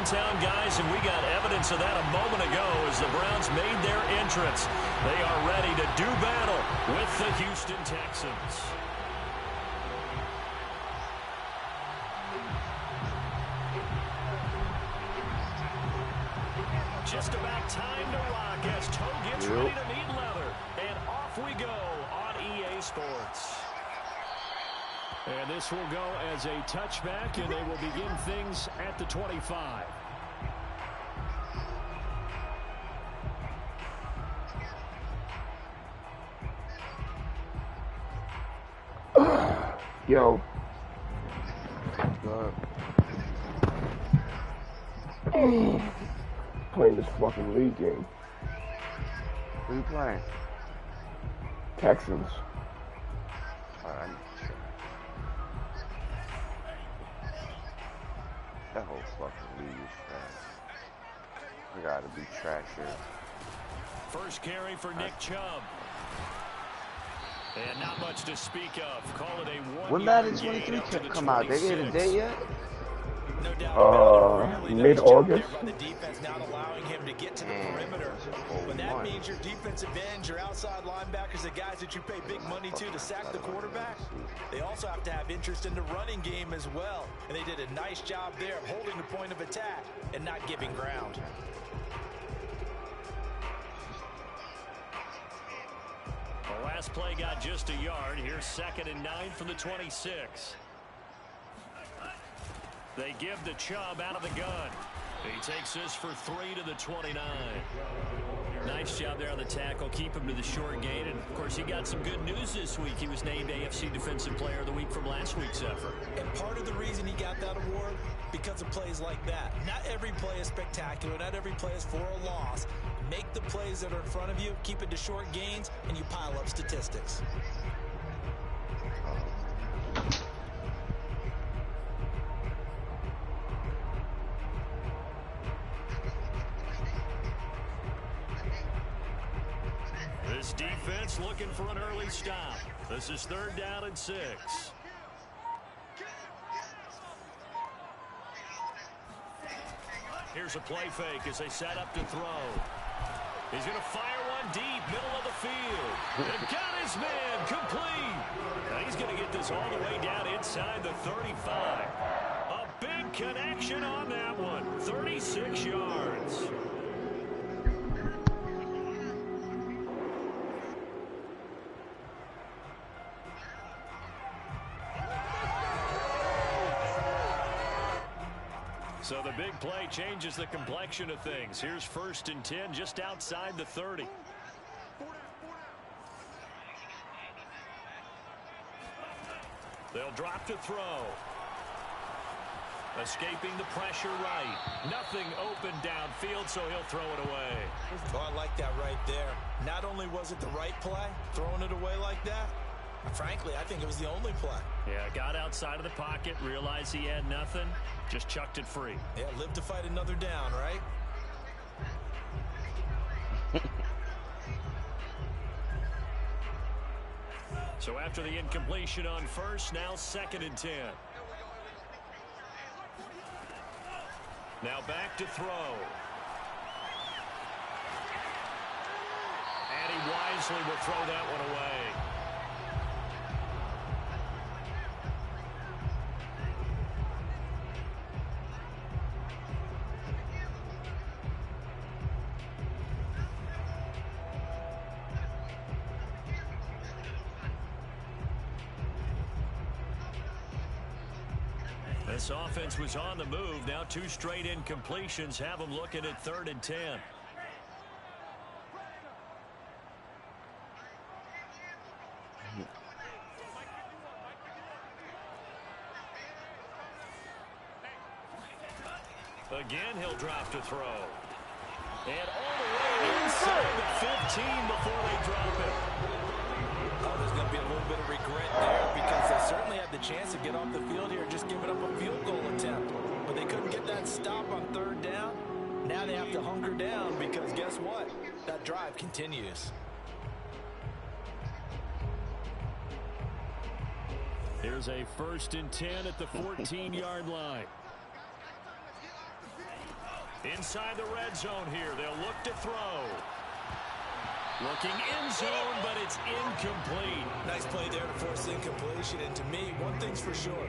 town, guys, and we got evidence of that a moment ago as the Browns made their entrance. They are ready to do battle with the Houston Texans. Just about time to rock as Toe gets ready to meet leather. And off we go on EA Sports. And this will go as a touchback, and they will begin things at the 25. Yo. Playing this fucking league game. Who you playing? Texans. Alright. That whole fucking league is trash. We gotta be trash here. First carry for Nick Chubb. And not much to speak of. Call it a one. When Madden 23 come out, they gave a date yet? No doubt. Mid-August. The defense not allowing him to get to the perimeter. But that means your defensive ends, your outside linebackers, the guys that you pay big money to sack the quarterback, they also have to have interest in the running game as well. And they did a nice job there of holding the point of attack and not giving ground. The last play got just a yard. Here's 2nd and 9 from the 26. They give the Chubb out of the gun. He takes this for 3 to the 29. Nice job there on the tackle. Keep him to the short gain. And, of course, he got some good news this week. He was named AFC Defensive Player of the Week from last week's effort. And part of the reason he got that award, because of plays like that. Not every play is spectacular. Not every play is for a loss. Make the plays that are in front of you, keep it to short gains, and you pile up statistics. This defense looking for an early stop. This is 3rd down and 6. Here's a play fake as they set up to throw. He's going to fire one deep, middle of the field. And got his man complete. Now he's going to get this all the way down inside the 35. A big connection on that one. 36 yards. So the big play changes the complexion of things. Here's 1st and 10 just outside the 30. They'll drop to throw. Escaping the pressure right. Nothing open downfield, so he'll throw it away. Oh, I like that right there. Not only was it the right play, throwing it away like that, frankly, I think it was the only play. Yeah, got outside of the pocket, realized he had nothing, just chucked it free. Yeah, live to fight another down, right? So after the incompletion on 1st, now 2nd and 10. Now back to throw. And he wisely will throw that one away. This offense was on the move. Now 2 straight incompletions have them looking at 3rd and 10. Again, he'll drop to throw. And all the way inside the 15 before they drop it. Oh, there's going to be a little bit of regret there because they certainly had the chance to get off the field here, just giving up a field goal attempt. But they couldn't get that stop on 3rd down. Now they have to hunker down because guess what? That drive continues. Here's a 1st and 10 at the 14-yard line. Inside the red zone here. They'll look to throw. Looking end zone, but it's incomplete. Nice play there to force incompletion. And to me, one thing's for sure.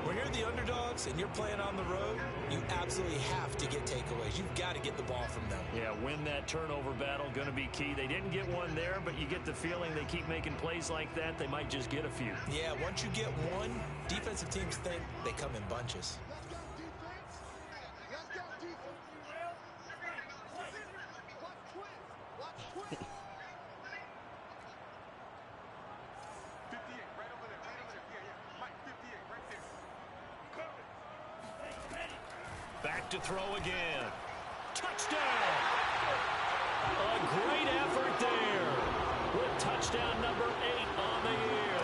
When you're the underdogs and you're playing on the road, you absolutely have to get takeaways. You've got to get the ball from them. Yeah, win that turnover battle, going to be key. They didn't get one there, but you get the feeling they keep making plays like that, they might just get a few. Yeah, once you get one, defensive teams think they come in bunches. Back to throw again. Touchdown! A great effort there. With touchdown number 8 on the year.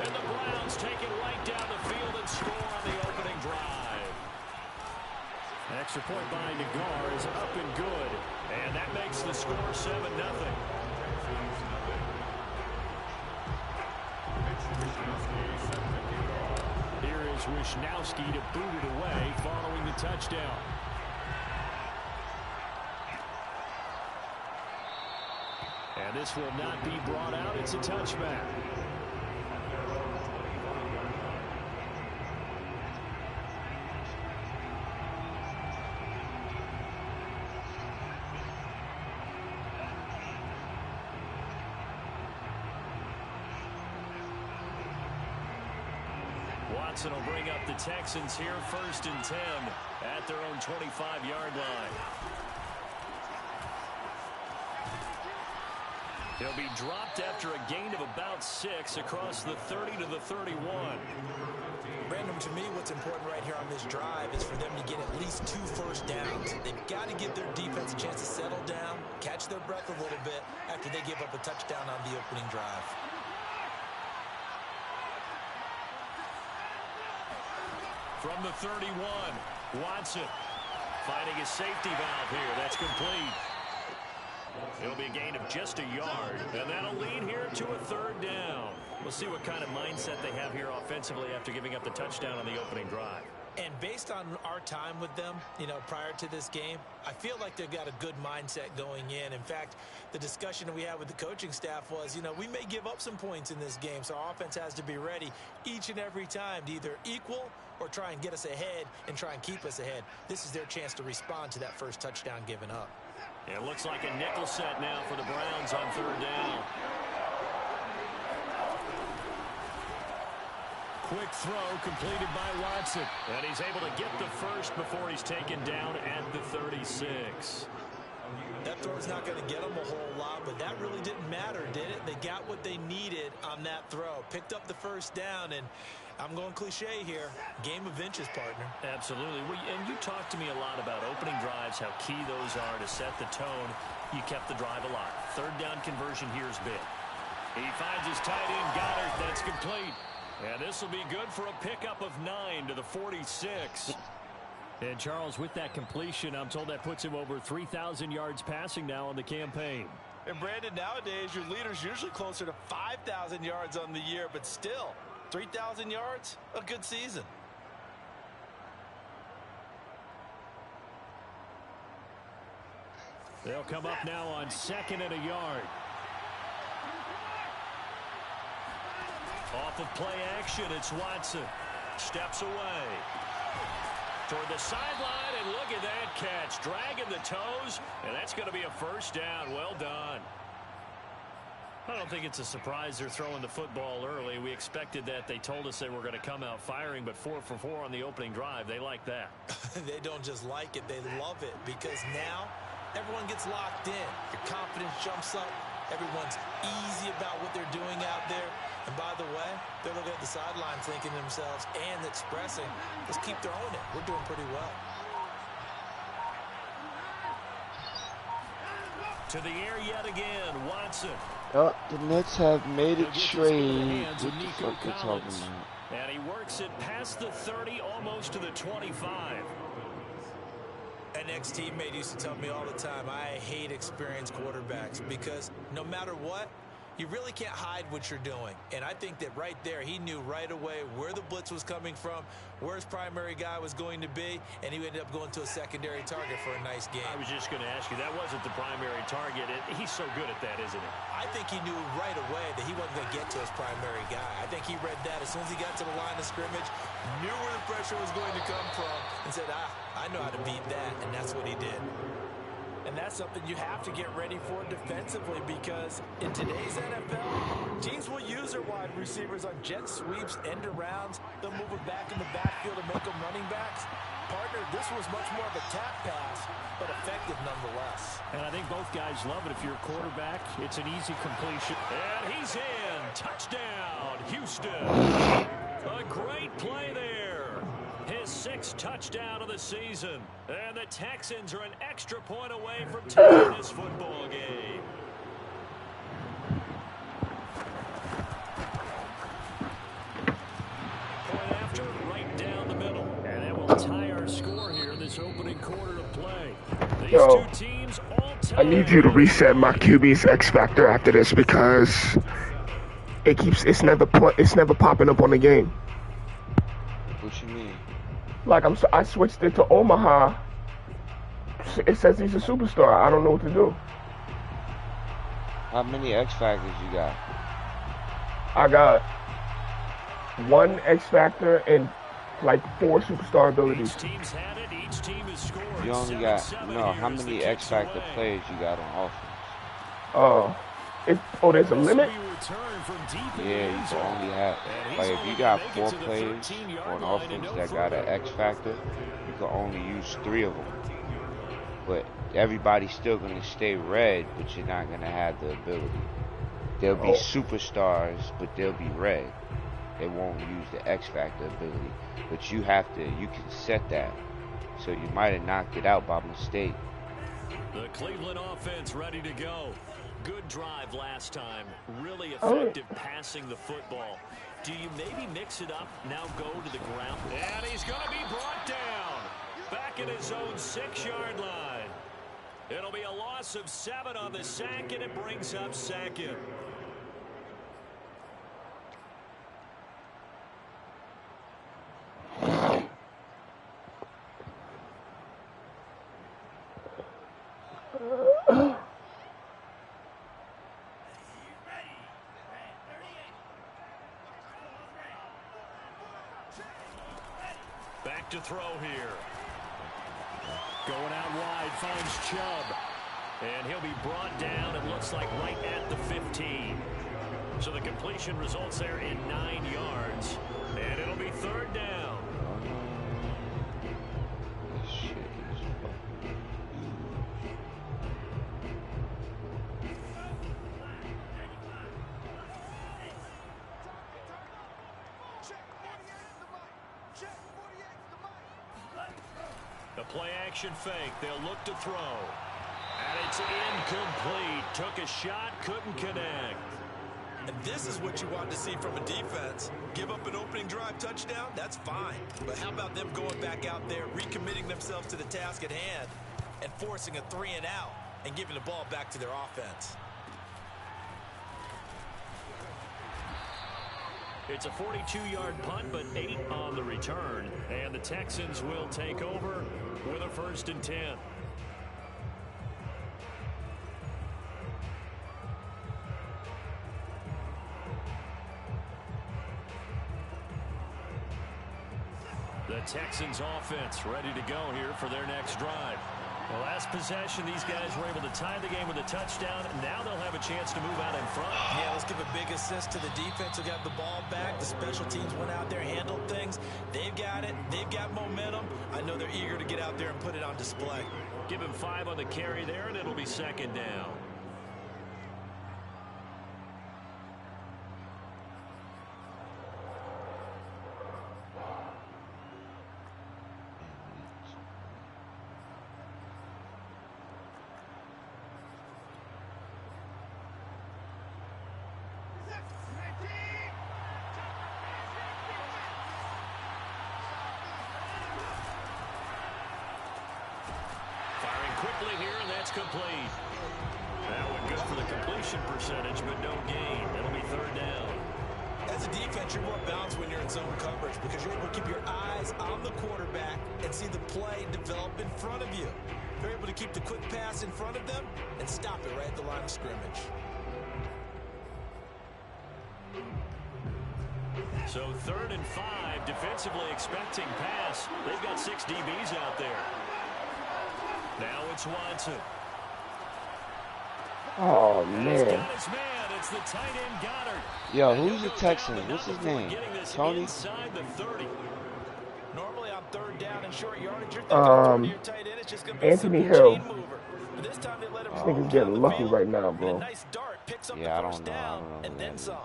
And the Browns take it right down the field and score on the opening drive. An extra point by Nagar is up and good. And that makes the score 7-0. Here is Wishnowski to boot it away following the touchdown. And this will not be brought out. It's a touchback. Watson will bring up the Texans here, 1st and 10 at their own 25-yard line. He'll be dropped after a gain of about 6 across the 30 to the 31. Brandon, to me, what's important right here on this drive is for them to get at least 2 first downs. They've got to give their defense a chance to settle down, catch their breath a little bit after they give up a touchdown on the opening drive. From the 31, Watson finding his safety valve here. That's complete. It'll be a gain of just a yard, and that'll lead here to a 3rd down. We'll see what kind of mindset they have here offensively after giving up the touchdown on the opening drive. And based on our time with them, prior to this game, I feel like they've got a good mindset going in. In fact, the discussion that we had with the coaching staff was, we may give up some points in this game, so our offense has to be ready each and every time to either equal or try and get us ahead and try and keep us ahead. This is their chance to respond to that first touchdown given up. It looks like a nickel set now for the Browns on 3rd down. Quick throw completed by Watson. And he's able to get the first before he's taken down at the 36. That throw's not going to get them a whole lot, but that really didn't matter, did it? They got what they needed on that throw. Picked up the first down, and I'm going cliche here. Game of inches, partner. Absolutely. And you talked to me a lot about opening drives, how key those are to set the tone. You kept the drive alive. 3rd down conversion here is big. He finds his tight end, Goddard. That's complete. And this will be good for a pickup of 9 to the 46. And Charles, with that completion, I'm told that puts him over 3,000 yards passing now on the campaign. And Brandon, nowadays your leader's usually closer to 5,000 yards on the year, but still, 3,000 yards, a good season. They'll come up now on 2nd and a yard. Off of play action, it's Watson. Steps away. Toward the sideline, and look at that catch. Dragging the toes, and that's going to be a 1st down. Well done. I don't think it's a surprise they're throwing the football early. We expected that. They told us they were going to come out firing, but 4 for 4 on the opening drive. They like that. They don't just like it, they love it, because now everyone gets locked in. Your confidence jumps up. Everyone's easy about what they're doing out there. And by the way, they're looking at the sideline thinking to themselves and expressing, let's keep throwing it. We're doing pretty well. To the air yet again, Watson. Oh, the Nets have made a trade. What the fuck are you talking about? And he works it past the 30, almost to the 25. An ex-teammate used to tell me all the time, I hate experienced quarterbacks because no matter what, you really can't hide what you're doing. And I think that right there, he knew right away where the blitz was coming from, where his primary guy was going to be, and he ended up going to a secondary target for a nice game. I was just going to ask you, that wasn't the primary target. He's so good at that, isn't he? I think he knew right away that he wasn't going to get to his primary guy. I think he read that as soon as he got to the line of scrimmage, knew where the pressure was going to come from, and said, I know how to beat that, and that's what he did. And that's something you have to get ready for defensively, because in today's NFL, teams will use their wide receivers on jet sweeps, end arounds. They'll move it back in the backfield and make them running backs. Partner, this was much more of a tap pass, but effective nonetheless. And I think both guys love it. If you're a quarterback, it's an easy completion. And he's in. Touchdown, Houston. A great play there. His 6th touchdown of the season. And the Texans are an extra point away from taking this football game. Point after, right down the middle. And that will tie our score here in this opening quarter of play. These two teams all tied. I need you to reset my QB's X factor after this, because it's never popping up on the game. What you mean? Like I switched it to Omaha. It says he's a superstar. I don't know what to do. How many X factors you got? I got 1 X factor and like 4 superstar abilities. Each team's had it. Each team has scored. You only got how many X factor players you got on offense? There's a limit. Yeah, you can only have, like, if you got 4 players on offense that got an X factor, you can only use 3 of them. But everybody's still going to stay red, but you're not going to have the ability. They'll be superstars, but they'll be red. They won't use the X factor ability. But you can set that. So you might have knocked it out by mistake. The Cleveland offense ready to go. Good drive last time. Really effective passing the football. Do you maybe mix it up, now go to the ground? And he's going to be brought down. Back in his own 6-yard line. It'll be a loss of 7 on the sack, and it brings up 2nd. Back to throw here. Going out wide, finds Chubb. And he'll be brought down, it looks like right at the 15. So the completion results there in 9 yards. And it'll be 3rd down. The play-action fake. They'll look to throw. And it's incomplete. Took a shot, couldn't connect. And this is what you want to see from a defense. Give up an opening drive touchdown, that's fine. But how about them going back out there, recommitting themselves to the task at hand, and forcing a 3-and-out, and giving the ball back to their offense? It's a 42-yard punt, but 8 on the return. And the Texans will take over with a 1st and 10. The Texans offense ready to go here for their next drive. The last possession, these guys were able to tie the game with a touchdown. Now they'll have a chance to move out in front. Yeah, let's give a big assist to the defense who got the ball back. The special teams went out there, handled things. They've got it. They've got momentum. I know they're eager to get out there and put it on display. Give him 5 on the carry there, and it'll be 2nd down. Quickly here, and that's complete. That Good for the completion percentage, but no gain. It'll be third down. As a defense, you're more balanced when you're in zone coverage because you're able to keep your eyes on the quarterback and see the play develop in front of you. You're able to keep the quick pass in front of them and stop it right at the line of scrimmage. So 3rd and 5, defensively expecting pass. They've got 6 DBs out there. Now it's Watson. Oh, man. It's the tight end Goddard. Yo, who's the Texans? What's his name? Tony? Normally on 3rd down and short yardage, you're thinking your tight end is just going to be Anthony Hill. But this time they let him I think he's getting lucky right now, bro. Nice dart, picks up Yeah, I the don't first know. down, and then some.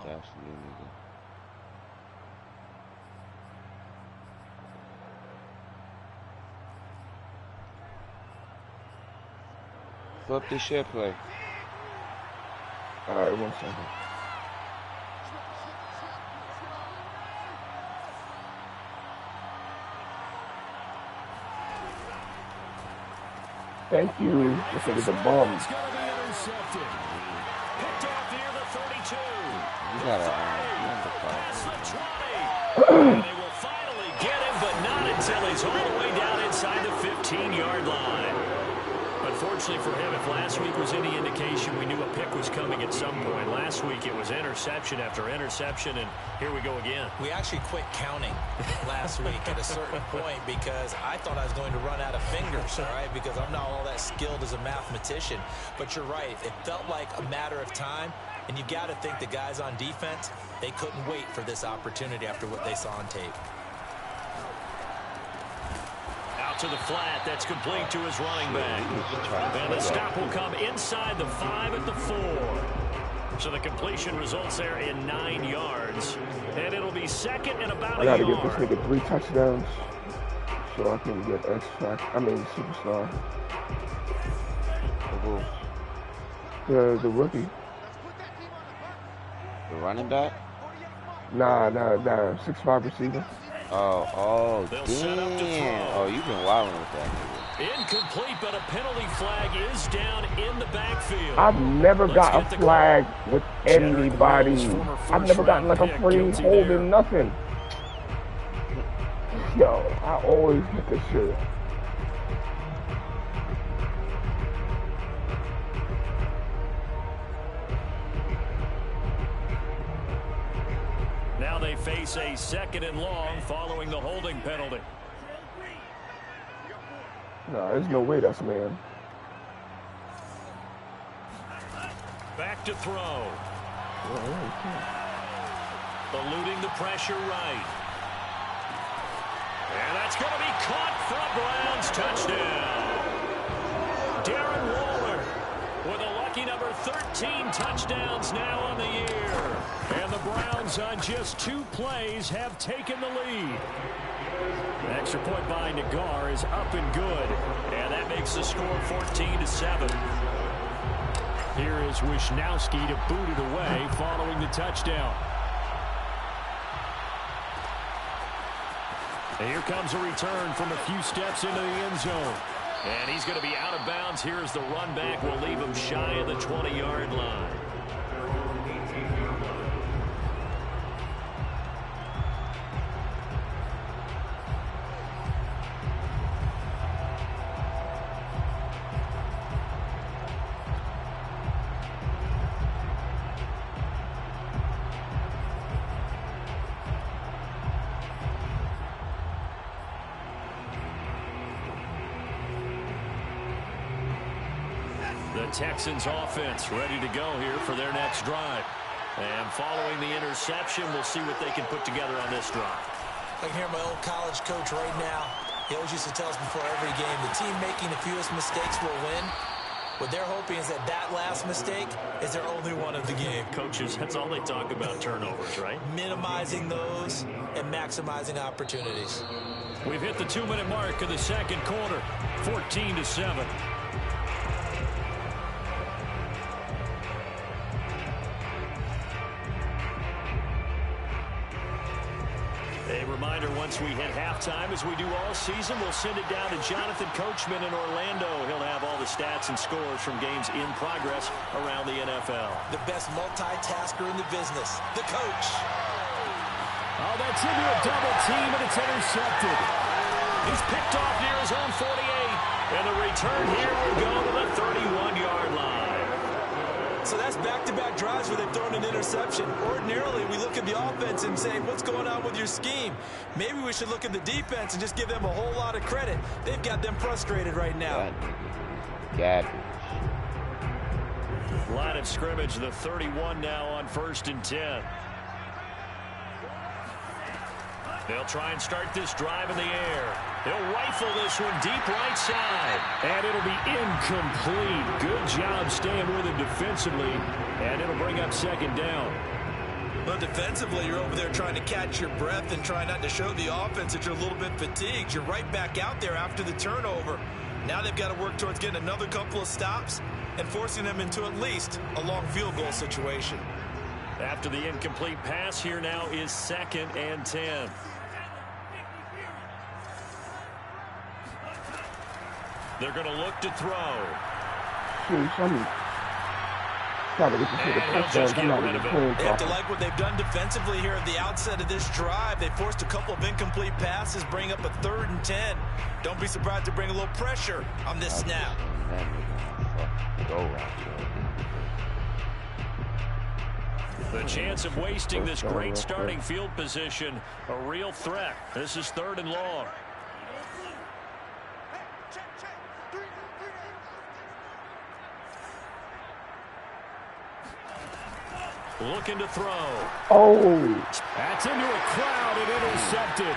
Flip the shit play. All right, 1 second. Thank you. This is a bomb. It's going to be intercepted. Picked off near the 32. You gotta Past the 20. And they will finally get him, but not until he's all the way down inside the 15-yard line. Unfortunately for him, if last week was any indication, we knew a pick was coming at some point. Last week it was interception after interception, and here we go again. We actually quit counting last week at a certain point because I thought I was going to run out of fingers, all right, because I'm not all that skilled as a mathematician. But you're right. It felt like a matter of time, and you've got to think the guys on defense, they couldn't wait for this opportunity after what they saw on tape. To the flat, that's complete to his running back. And the stop will come inside the 5 at the 4. So the completion results there in 9 yards. And it'll be 2nd and about a yard. I gotta get this nigga 3 touchdowns so I can get superstar. The rookie. The running back? Nah, 6'5" receiver. Oh, damn. Oh, you've been wilding with that nigga. Incomplete, but a penalty flag is down in the backfield. I've never got a flag with anybody. I've never gotten like a free holding, nothing. Yo, I always get this shit. Now they face a 2nd and long following the holding penalty. No, there's no way that's man. Back to throw. Eluding the pressure right. And that's going to be caught for a Browns touchdown. Darren Waller with a lucky number 13 touchdowns now on the year. And the Browns on just 2 plays have taken the lead. The extra point by Nagar is up and good. And that makes the score 14-7. Here is Wisnowski to boot it away following the touchdown. And here comes a return from a few steps into the end zone. And he's going to be out of bounds. Here's the run back. We'll leave him shy of the 20-yard line. Texans offense ready to go here for their next drive. And following the interception, we'll see what they can put together on this drive. I can hear my old college coach right now. He always used to tell us before every game, the team making the fewest mistakes will win. What they're hoping is that that last mistake is their only one of the game. Coaches, that's all they talk about, turnovers, right? Minimizing those and maximizing opportunities. We've hit the 2-minute mark of the second quarter, 14-7. reminder, once we hit halftime, as we do all season, we'll send it down to Jonathan Coachman in Orlando. He'll have all the stats and scores from games in progress around the NFL. The best multitasker in the business, the coach. Oh, that's into a double team, and it's intercepted. He's picked off near his own 48. And the return here will go to the 31-yard line. So that's back-to-back drives where they've thrown an interception. Ordinarily, we look at the offense and say, what's going on with your scheme? Maybe we should look at the defense and just give them a whole lot of credit. They've got them frustrated right now. Garbage. Line of scrimmage, the 31 now on 1st and 10. They'll try and start this drive in the air. They'll rifle this one deep right side. And it'll be incomplete. Good job staying with it defensively. And it'll bring up 2nd down. Well, defensively, you're over there trying to catch your breath and try not to show the offense that you're a little bit fatigued. You're right back out there after the turnover. Now they've got to work towards getting another couple of stops and forcing them into at least a long field goal situation. After the incomplete pass, here now is 2nd and 10. They're going to look to throw. They have to like what they've done defensively here at the outset of this drive. They forced a couple of incomplete passes, bring up a 3rd and 10. Don't be surprised to bring a little pressure on this snap. The chance of wasting this great starting field position, a real threat. This is 3rd and long. Looking to throw. Oh. That's into a crowd and intercepted.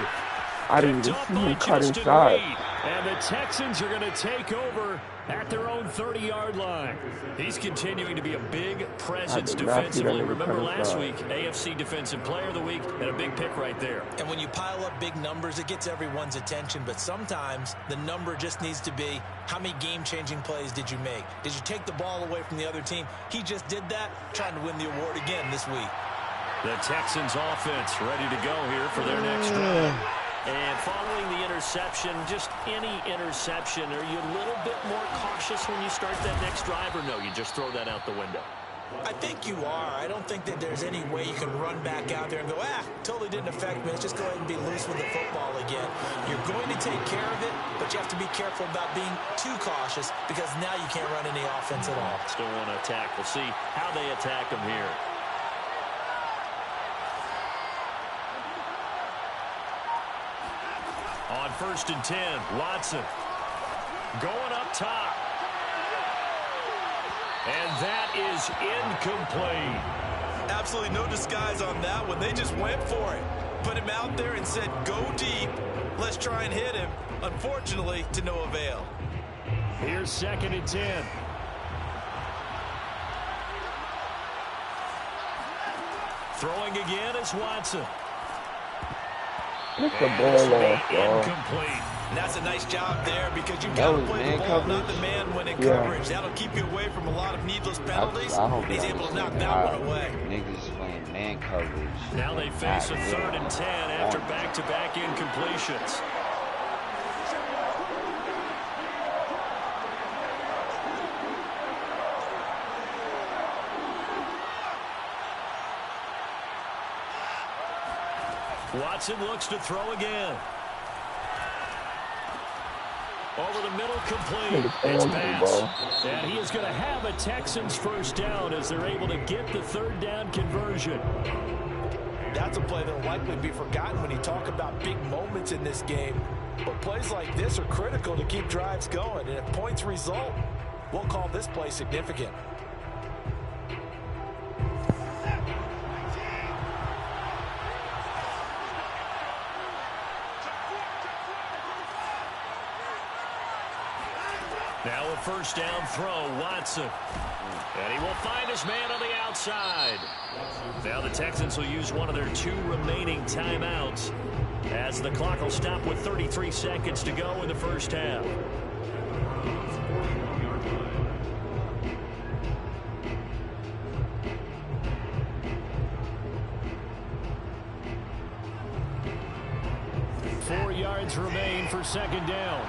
I didn't even see him cut inside. And the Texans are going to take over at their own 30-yard line. He's continuing to be a big presence defensively. Remember last week, AFC Defensive Player of the Week, and a big pick right there. And when you pile up big numbers, it gets everyone's attention. But sometimes the number just needs to be, how many game-changing plays did you make? Did you take the ball away from the other team? He just did that, trying to win the award again this week. The Texans offense ready to go here for their next drive. And following the interception, just any interception, are you a little bit more cautious when you start that next drive, or no, you just throw that out the window? I think you are. I don't think that there's any way you can run back out there and go, totally didn't affect me. Let's just go ahead and be loose with the football again. You're going to take care of it, but you have to be careful about being too cautious because now you can't run any offense at all. Still want to attack. We'll see how they attack them here. On 1st and 10, Watson going up top. And that is incomplete. Absolutely no disguise on that one. They just went for it. Put him out there and said, go deep. Let's try and hit him. Unfortunately, to no avail. Here's 2nd and 10. Throwing again is Watson. Get the ball off, incomplete. And that's a nice job there because you've got to play the ball, coverage. not the man when in coverage. That'll keep you away from a lot of needless penalties. He's able to knock that one away. Niggas playing man coverage. Now they face a 3rd and 10 after back-to-back incompletions. Watson looks to throw again. Over the middle, complete. It's pass. And he is going to have a Texans first down as they're able to get the 3rd down conversion. That's a play that will likely be forgotten when you talk about big moments in this game. But plays like this are critical to keep drives going. And if points result, we'll call this play significant. Now a 1st down throw, Watson. And he will find his man on the outside. Now the Texans will use one of their 2 remaining timeouts as the clock will stop with 33 seconds to go in the first half. for second down.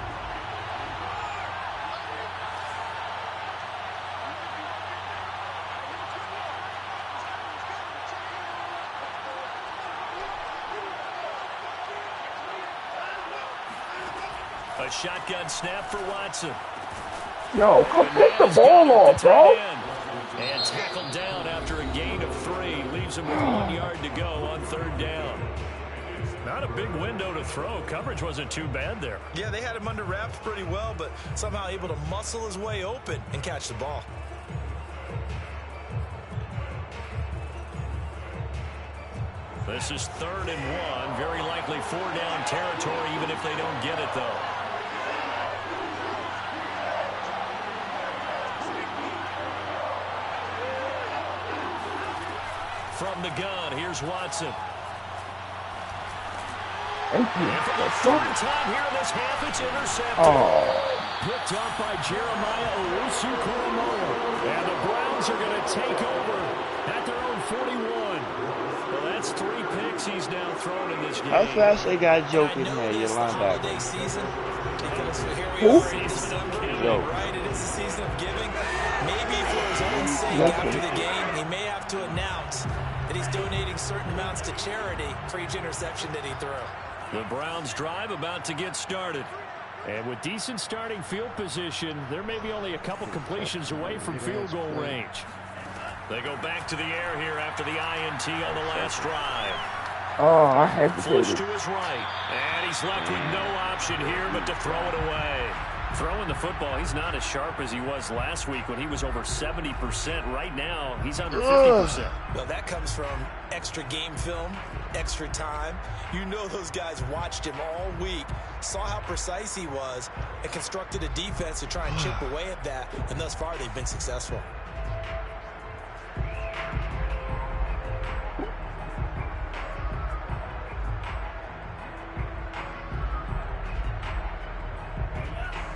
A shotgun snap for Watson. Yo, come take the ball off, bro. And tackled down after a gain of 3. Leaves him with 1 yard to go on third down. Not a big window to throw. Coverage wasn't too bad there. Yeah, they had him under wraps pretty well, but somehow able to muscle his way open and catch the ball. This is 3rd and 1. Very likely 4-down territory, even if they don't get it, though. From the gun, here's Watson. Thank you. And for the 3rd time here in this half, it's intercepted. Oh. Picked up by Jeremiah Owusu-Koramoah. And the Browns are going to take over at their own 41. Well, that's 3 picks he's now thrown in this game. How fast they got Joke in there, your linebacker? Who? Right, it is the season of giving. Maybe for his own sake after the game, he may have to announce that he's donating certain amounts to charity for each interception that he threw. The Browns drive about to get started. And with decent starting field position, there may be only a couple completions away from field goal range. They go back to the air here after the INT on the last drive. Oh, I hesitated. Flush to his right. And he's left with no option here but to throw it away. Throwing the football, he's not as sharp as he was last week when he was over 70%. Right now, he's under 50%. Well, that comes from extra game film, extra time. You know those guys watched him all week, saw how precise he was, and constructed a defense to try and chip away at that. And thus far, they've been successful.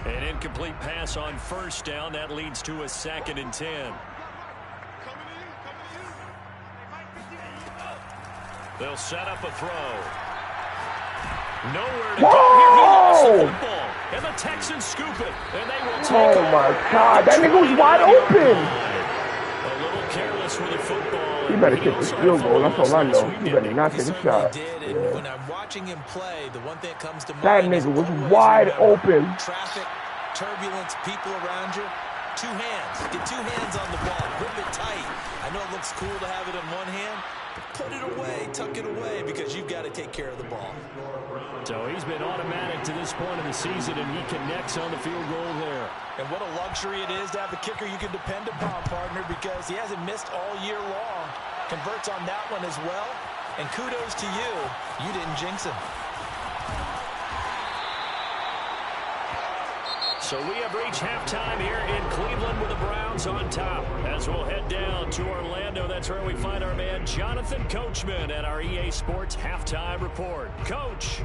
An incomplete pass on first down. That leads to a 2nd and 10. They'll set up a throw. Nowhere to go here. He lost the football. And the Texans scoop it. And they will take Oh, my God. That nigga was wide open. A little careless with the football. He better kick this field goal. That's all I know. He better not take a shot. And when I'm watching him play, the one thing that comes to That mind nigga was is wide open. Traffic, turbulence, people around you. 2 hands. Get 2 hands on the ball. Grip it tight. I know it looks cool to have it in one hand, but put it away, tuck it away, because you've got to take care of the ball. So he's been automatic to this point of the season, and he connects on the field goal there. And what a luxury it is to have a kicker you can depend upon, partner, because he hasn't missed all year long. Converts on that one as well. And kudos to you. You didn't jinx him. So we have reached halftime here in Cleveland with the Browns on top. As we'll head down to Orlando, that's where we find our man Jonathan Coachman at our EA Sports Halftime Report. Coach.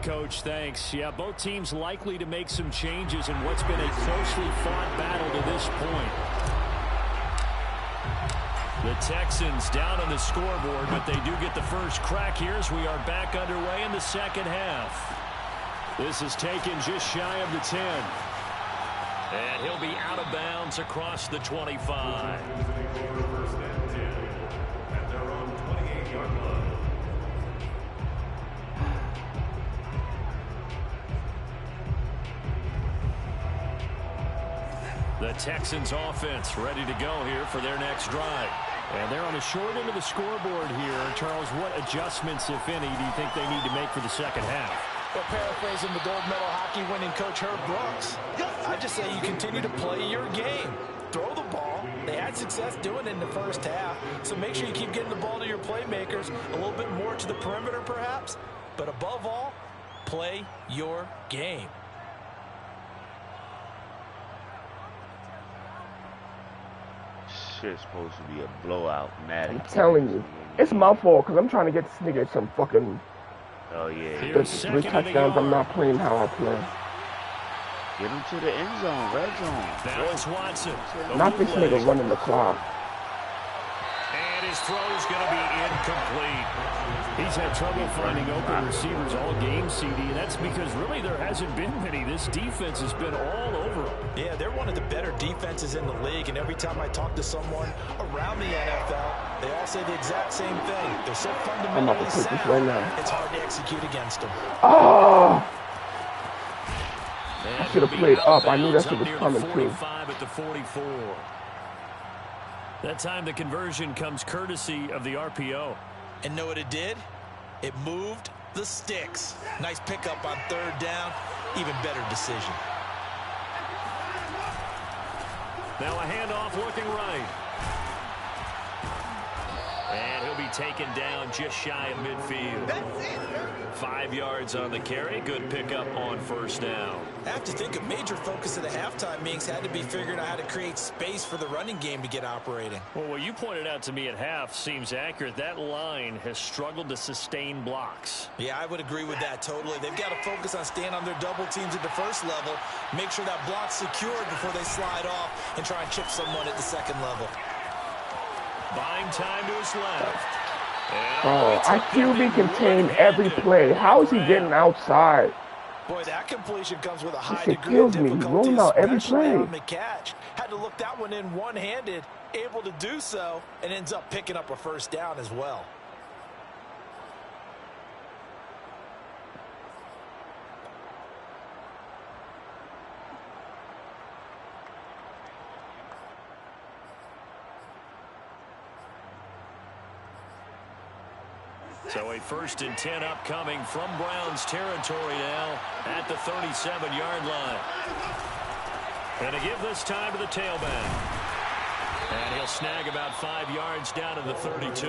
Coach, thanks. Yeah, both teams likely to make some changes in what's been a closely fought battle to this point. The Texans down on the scoreboard, but they do get the first crack here as we are back underway in the second half. This is taken just shy of the 10. And he'll be out of bounds across the 25. The Texans offense ready to go here for their next drive. And they're on the short end of the scoreboard here. Charles, what adjustments, if any, do you think they need to make for the second half? Well, paraphrasing the gold medal hockey winning coach Herb Brooks, I just say you continue to play your game. Throw the ball. They had success doing it in the first half. So make sure you keep getting the ball to your playmakers, a little bit more to the perimeter perhaps. But above all, play your game. shit's supposed to be a blowout, mad. I'm telling you. It's my fault because I'm trying to get this nigga some fucking... Oh, yeah. The 3 touchdowns, I'm not playing how I play. Get him to the end zone, red zone. Now it's Watson. Not this nigga running the clock. And his throw's going to be incomplete. He's had trouble finding open receivers all game, CD, and that's because really there hasn't been many. This defense has been all over them. Yeah, they're one of the better defenses in the league, and every time I talk to someone around the NFL, they all say the exact same thing. They're so fundamentally sound, right now. It's hard to execute against them. Oh! I should have played up. I knew that shit was coming too. At the 44. That time the conversion comes courtesy of the RPO. And know what it did? It moved the sticks. Nice pickup on 3rd down. Even better decision. Now a handoff looking right. And he'll be taken down just shy of midfield. That's it. 5 yards on the carry. Good pickup on 1st down. I have to think a major focus of the halftime meetings had to be figuring out how to create space for the running game to get operating. Well, what you pointed out to me at half seems accurate. That line has struggled to sustain blocks. Yeah, I would agree with that totally. They've got to focus on staying on their double teams at the 1st level, make sure that block's secured before they slide off and try and chip someone at the 2nd level. Buying time to his left. Oh, I feel we contain every play. How is he getting outside? Boy, that completion comes with a high This shit degree of kills me. difficulty, Rolling out every especially play. on the catch. Had to look that one in one-handed, able to do so, and ends up picking up a 1st down as well. So a 1st and 10 upcoming from Browns territory now at the 37-yard line. And to give this time to the tailback. And he'll snag about 5 yards down to the 32.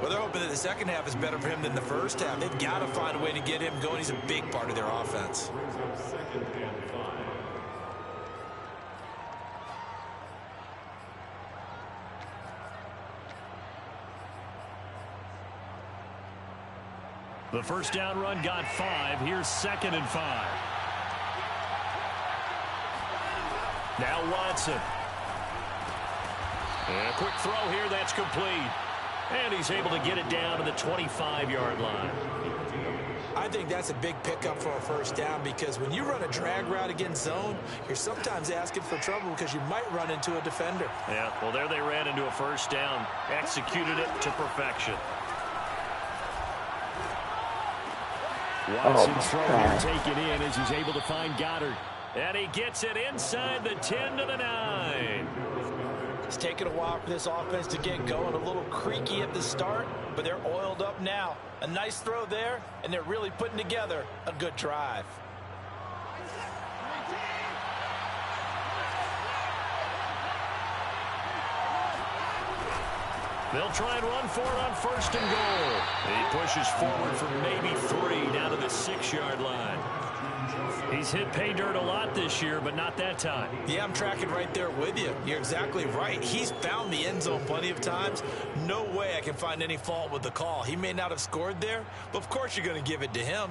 Well, they're hoping that the 2nd half is better for him than the 1st half. They've got to find a way to get him going. He's a big part of their offense. The 1st down run got 5. Here's 2nd and 5. Now Watson. And a quick throw here that's complete. And he's able to get it down to the 25-yard line. I think that's a big pickup for a 1st down because when you run a drag route against zone, you're sometimes asking for trouble because you might run into a defender. Yeah, well, there they ran into a 1st down. Executed it to perfection. Watson's throw here taken in as he's able to find Goddard. And he gets it inside the 10 to the 9. It's taken a while for this offense to get going. A little creaky at the start, but they're oiled up now. A nice throw there, and they're really putting together a good drive. They'll try and run for it on 1st and goal. He pushes forward for maybe 3 down to the 6-yard line. He's hit pay dirt a lot this year, but not that time. Yeah, I'm tracking right there with you. You're exactly right. He's found the end zone plenty of times. No way I can find any fault with the call. He may not have scored there, but of course you're going to give it to him.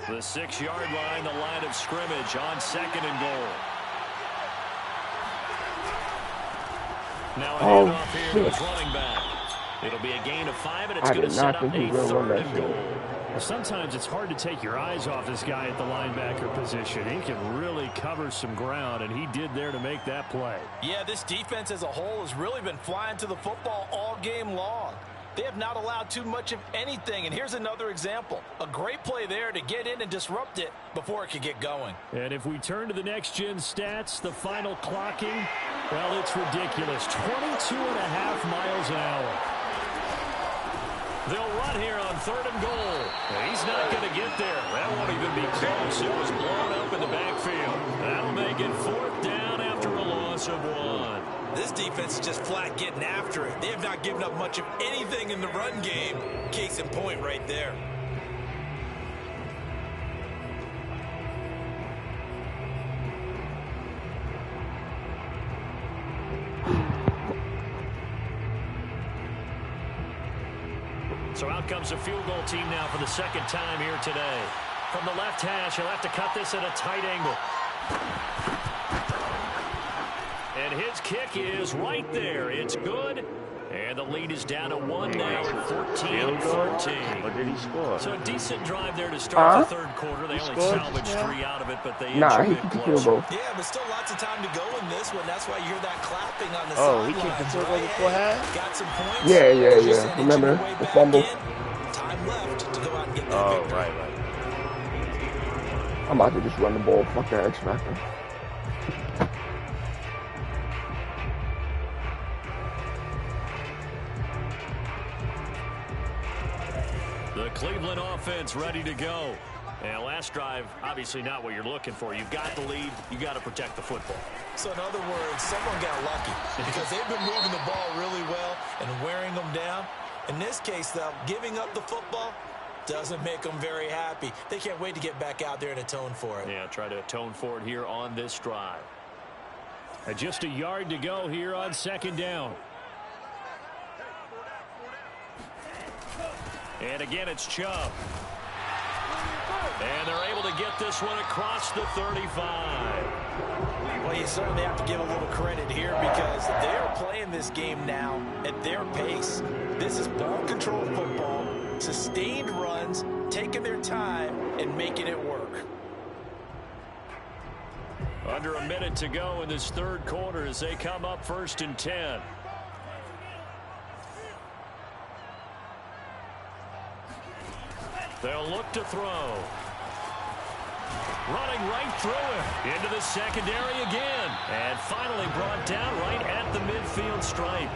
The 6-yard line, the line of scrimmage on 2nd and goal. Now a handoff here to his running back. It'll be a gain of 5, and it's going to set up a 3rd and goal. Well, sometimes it's hard to take your eyes off this guy at the linebacker position. He can really cover some ground, and he did there to make that play. Yeah, this defense as a whole has really been flying to the football all game long. They have not allowed too much of anything, and here's another example. A great play there to get in and disrupt it before it could get going. And if we turn to the next-gen stats, the final clocking, well, it's ridiculous. 22.5 miles an hour. They'll run here on 3rd and goal. He's not going to get there. That won't even be close. It was blown up in the backfield. That'll make it 4th down after a loss of 1. This defense is just flat getting after it. They have not given up much of anything in the run game. Case in point right there. Out comes a field goal team now for the second time here today. From the left hash, he'll have to cut this at a tight angle. And his kick is right there. It's good. And the lead is down to 1 now, 14-14. Or did he score? So a decent drive there to start the third quarter. They only salvaged 3 out of it, but they Nah, he edged kicked it the field goal. Yeah, but still lots of time to go in this one. That's why you hear that clapping on the sidelines. he kicked the field goal before half? Got some points. Yeah. Remember the fumble? Time left to go out and get that Oh, victory. right. I'm about to just run the ball. Fuck that X Factor. The Cleveland offense ready to go. And last drive, obviously not what you're looking for. You've got the lead. You got to protect the football. So in other words, someone got lucky because they've been moving the ball really well and wearing them down. In this case, though, giving up the football doesn't make them very happy. They can't wait to get back out there and atone for it. Yeah, try to atone for it here on this drive. And just a yard to go here on second down. And again, it's Chubb. And they're able to get this one across the 35. Well, you certainly have to give a little credit here because they're playing this game now at their pace. This is ball control football, sustained runs, taking their time, and making it work. Under a minute to go in this third quarter as they come up 1st and 10. They'll look to throw. Running right through it. Into the secondary again. And finally brought down right at the midfield stripe.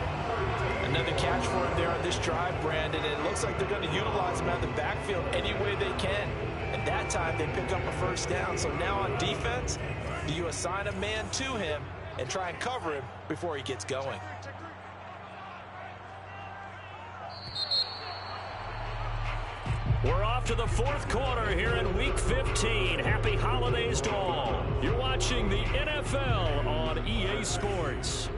Another catch for him there on this drive, Brandon. And it looks like they're going to utilize him out of the backfield any way they can. And that time they pick up a first down. So now on defense, do you assign a man to him and try and cover him before he gets going? We're off to the fourth quarter here in Week 15. Happy holidays to all. You're watching the NFL on EA Sports.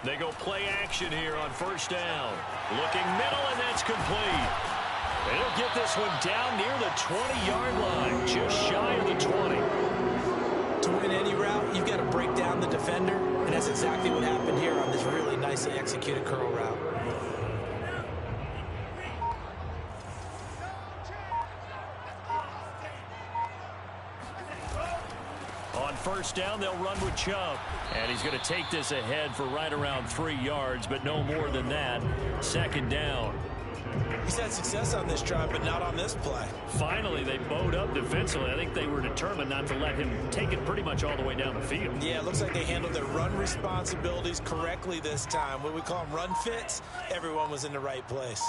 They go play action here on first down. Looking middle, and that's complete. They'll get this one down near the 20-yard line, just shy of the 20. To win any route, you've got to break down the defender, and that's exactly what happened here on this really nicely executed curl route. On first down, they'll run with Chubb. And he's going to take this ahead for right around 3 yards, but no more than that. Second down. He's had success on this drive, but not on this play. Finally, they bowed up defensively. I think they were determined not to let him take it pretty much all the way down the field. Yeah, it looks like they handled their run responsibilities correctly this time. What we call them run fits, everyone was in the right place.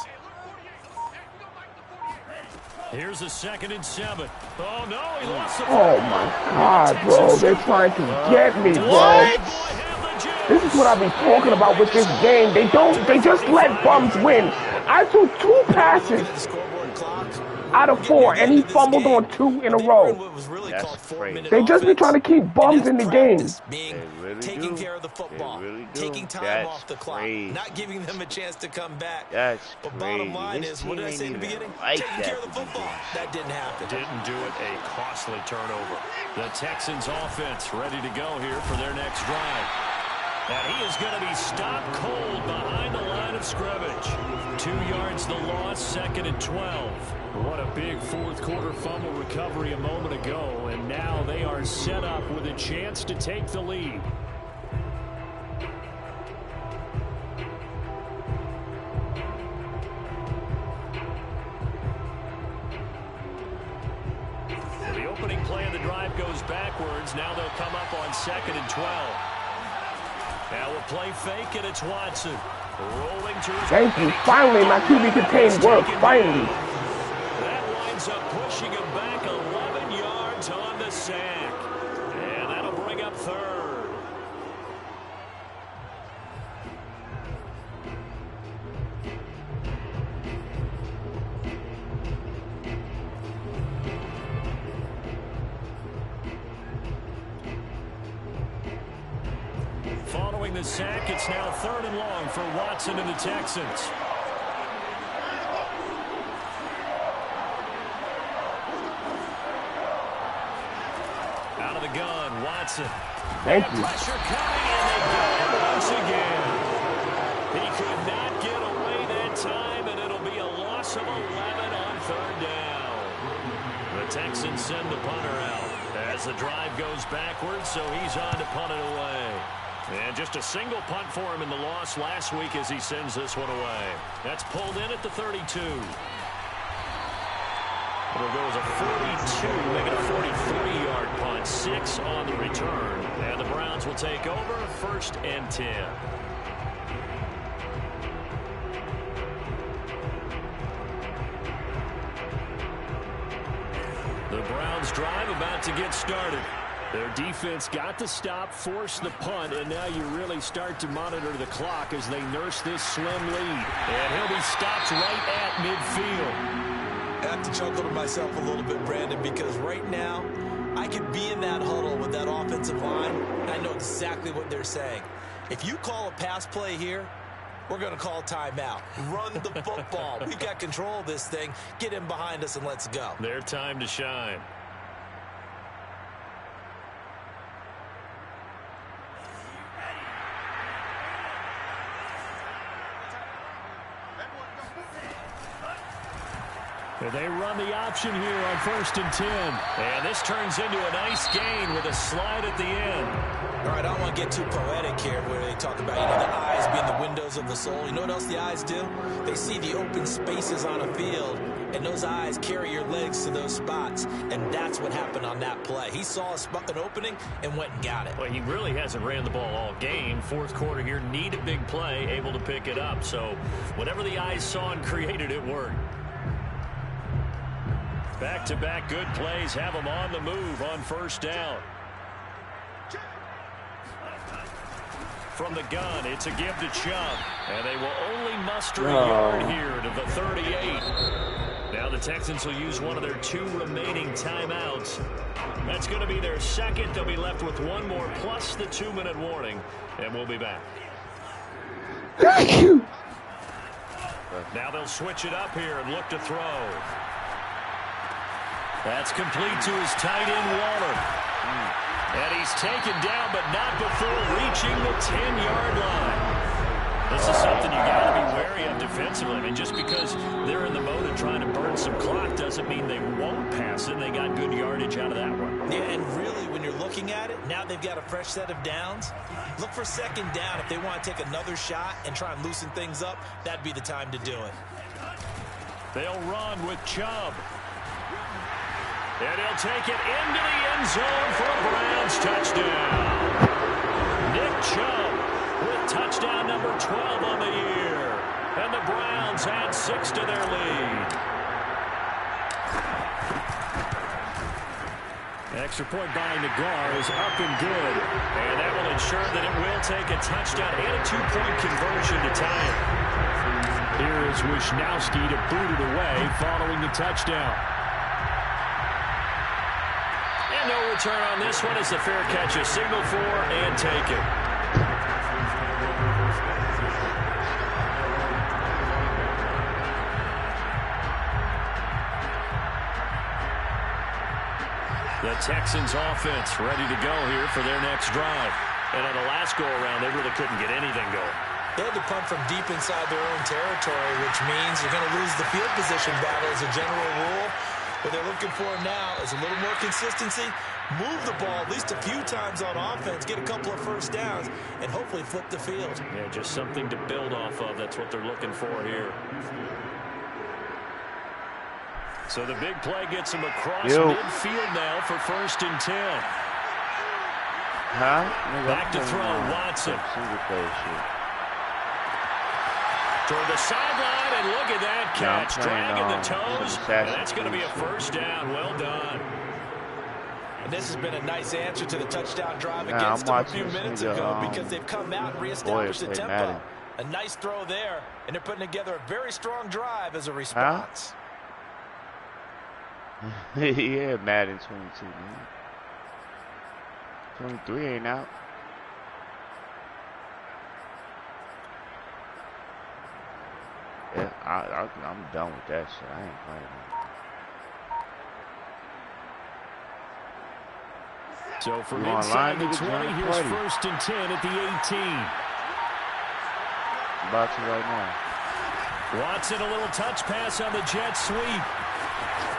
Here's a 2nd and 7. Oh, no, he lost the Oh, my God, bro. They're trying to get me, bro. This is what I've been talking about with this game. They just let bums win. I threw 2 passes out of 4, and he fumbled on 2 in a row. That's crazy. They just be trying to keep bums in the game. They really taking do. care of the football, They really do. taking time That's off the clock, crazy. not giving them a chance to come back. That's But crazy. bottom line This is, what did I team say in the ain't even beginning? like Taking that care of the to be football. That didn't happen. Didn't do it. A costly turnover. The Texans offense ready to go here for their next drive. And he is going to be stopped cold behind the line of scrimmage. 2 yards the loss, 2nd and 12. What a big fourth quarter fumble recovery a moment ago. And now they are set up with a chance to take the lead. The opening play of the drive goes backwards. Now they'll come up on 2nd and 12. Now a play fake, and it's Watson. Rolling to his... Thank you. Finally, my QB contained work. Finally. That winds up pushing him back 11 yards on the sack. And that'll bring up 3rd. the sack. It's now 3rd and long for Watson and the Texans. Out of the gun, Watson. Thank you. Pressure coming, and they got him once again. He could not get away that time, and it'll be a loss of 11 on 3rd down. The Texans send the punter out as the drive goes backwards, so he's on to punt it away. And just a single punt for him in the loss last week as he sends this one away. That's pulled in at the 32. It'll go as a 42, make it a 43-yard punt. 6 on the return. And the Browns will take over 1st and 10. The Browns drive about to get started. Their defense got the stop, forced the punt, and now you really start to monitor the clock as they nurse this slim lead. And he'll be stopped right at midfield. I have to chuckle to myself a little bit, Brandon, because right now I could be in that huddle with that offensive line, and I know exactly what they're saying. If you call a pass play here, we're going to call timeout. Run the football. We've got control of this thing. Get in behind us and let's go. Their time to shine. They run the option here on 1st and 10. And this turns into a nice gain with a slide at the end. All right, I don't want to get too poetic here where they talk about, the eyes being the windows of the soul. You know what else the eyes do? They see the open spaces on a field, and those eyes carry your legs to those spots, and that's what happened on that play. He saw an opening and went and got it. Well, he really hasn't ran the ball all game. 4th quarter here, need a big play, able to pick it up. So whatever the eyes saw and created, it worked. Back-to-back good plays have them on the move on 1st down. From the gun, it's a give to Chubb. And they will only muster a yard here to the 38. Now the Texans will use one of their 2 remaining timeouts. That's going to be their 2nd. They'll be left with 1 more plus the 2-minute warning. And we'll be back. Thank you. Now they'll switch it up here and look to throw. That's complete to his tight end, Waller. And he's taken down, but not before reaching the 10-yard line. This is something you got to be wary of defensively. I mean, just because they're in the mode of trying to burn some clock doesn't mean they won't pass it. They got good yardage out of that one. Yeah, and really, when you're looking at it, now they've got a fresh set of downs. Look for 2nd down. If they want to take another shot and try and loosen things up, that'd be the time to do it. They'll run with Chubb. And he'll take it into the end zone for a Browns touchdown. Nick Chubb with touchdown number 12 on the year. And the Browns add 6 to their lead. Extra point by Nagar is up and good. And that will ensure that it will take a touchdown and a 2-point conversion to tie it. Here is Wisnowski to boot it away following the touchdown. No return on this one as the fair catch is signaled for and taken. The Texans offense ready to go here for their next drive. And on the last go-around, they really couldn't get anything going. They had to punt from deep inside their own territory, which means you're going to lose the field position battle as a general rule. What they're looking for now is a little more consistency, move the ball at least a few times on offense, get a couple of 1st downs, and hopefully flip the field. Yeah, just something to build off of. That's what they're looking for here. So the big play gets him across midfield now for 1st and 10. Back to throw, Watson. Toward the sideline, and look at that catch. Dragging the toes, and that's going to be a 1st down. Well done. And this has been a nice answer to the touchdown drive against them a few minutes ago because they've come out and reestablished the tempo. A nice throw there, and they're putting together a very strong drive as a response. Yeah, Madden 22, man. 23 ain't out. Yeah, I'm done with that shit. I ain't playing that. So from inside the 20, here's 1st and 10 at the 18. About to right now. Watson, a little touch pass on the jet sweep.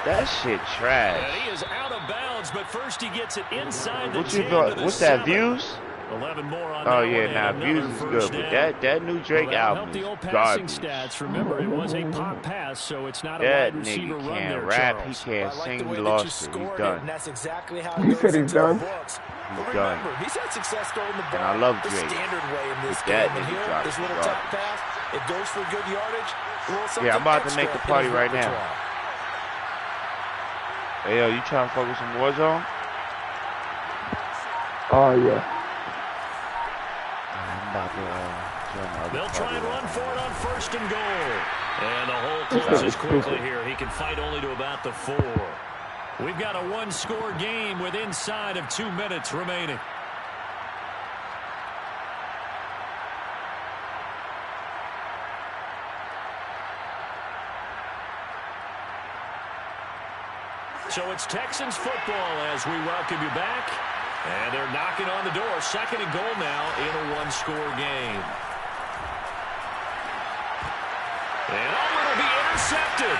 That shit trash. And he is out of bounds, but first he gets it inside the 10. What's that, Views? 11 more on oh yeah, now Views is good, but that new Drake album is garbage. Stats. Remember, it was a pop pass, so it's not a that wide receiver nigga run can't there, rap, Charles. he can't sing, he lost it. He's done. And that's exactly how he said he's done. He's done. He's had success throwing the ball. And I love the Drake. standard way in this That game. And here, this little top pass, it goes for good yardage. Yeah, I'm about to make the party right now. Hey, yo, you trying to fuck with some Warzone? Oh, yeah. I'm about to join the other They'll try and run for it on 1st and goal. And the hole This closes is quickly stupid. here. He can fight only to about the 4. We've got a one-score game with inside of 2 minutes remaining. So it's Texans football as we welcome you back. And they're knocking on the door. 2nd and goal now in a one-score game. And it'll be intercepted.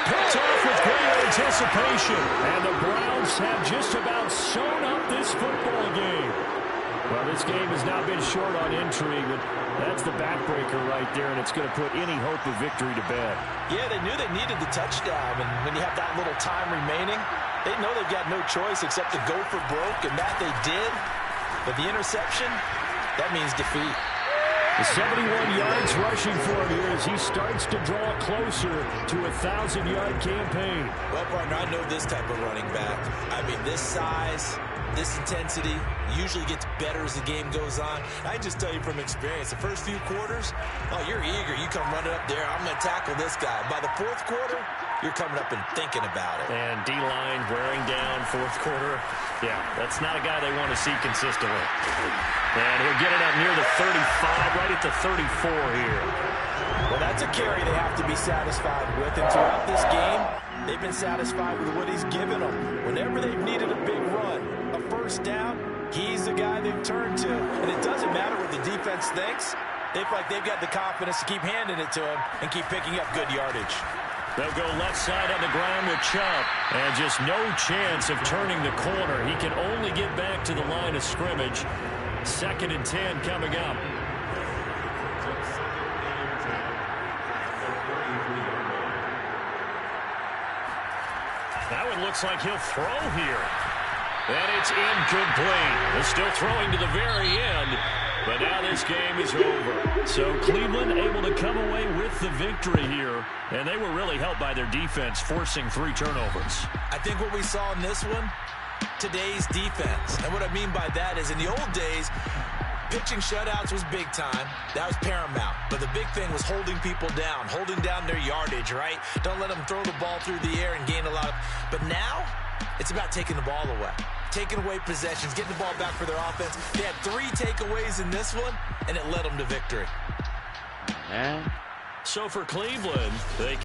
Picked off with great anticipation. And the Browns have just about sewn up this football game. Well, this game has not been short on intrigue, but that's the backbreaker right there, and it's going to put any hope of victory to bed. Yeah, they knew they needed the touchdown, and when you have that little time remaining, they know they've got no choice except to go for broke, and that they did. But the interception, that means defeat. The 71 yards rushing for him here as he starts to draw closer to a 1,000-yard campaign. Well, partner, I know this type of running back. I mean, this size, this intensity usually gets better as the game goes on. I just tell you from experience, the first few quarters, oh, you're eager. You come running up there, I'm going to tackle this guy. By the 4th quarter, you're coming up and thinking about it. And D-line wearing down 4th quarter. Yeah, that's not a guy they want to see consistently. And he'll get it up near the 35, right at the 34 here. Well, that's a carry they have to be satisfied with. And throughout this game, they've been satisfied with what he's given them. Whenever they've needed a big run, a first down, he's the guy they've turned to. And it doesn't matter what the defense thinks. They feel like they've got the confidence to keep handing it to him and keep picking up good yardage. They'll go left side on the ground with Chubb. And just no chance of turning the corner. He can only get back to the line of scrimmage. 2nd and 10 coming up. That one looks like he'll throw here. And it's incomplete. They're still throwing to the very end. But now this game is over. So Cleveland able to come away with the victory here. And they were really helped by their defense, forcing 3 turnovers. I think what we saw in this one, today's defense. And what I mean by that is in the old days, pitching shutouts was big time. That was paramount. But the big thing was holding people down, holding down their yardage, right? Don't let them throw the ball through the air and gain a lot of... But now, it's about taking the ball away. Taking away possessions, getting the ball back for their offense. They had 3 takeaways in this one, and it led them to victory. Man. So for Cleveland, they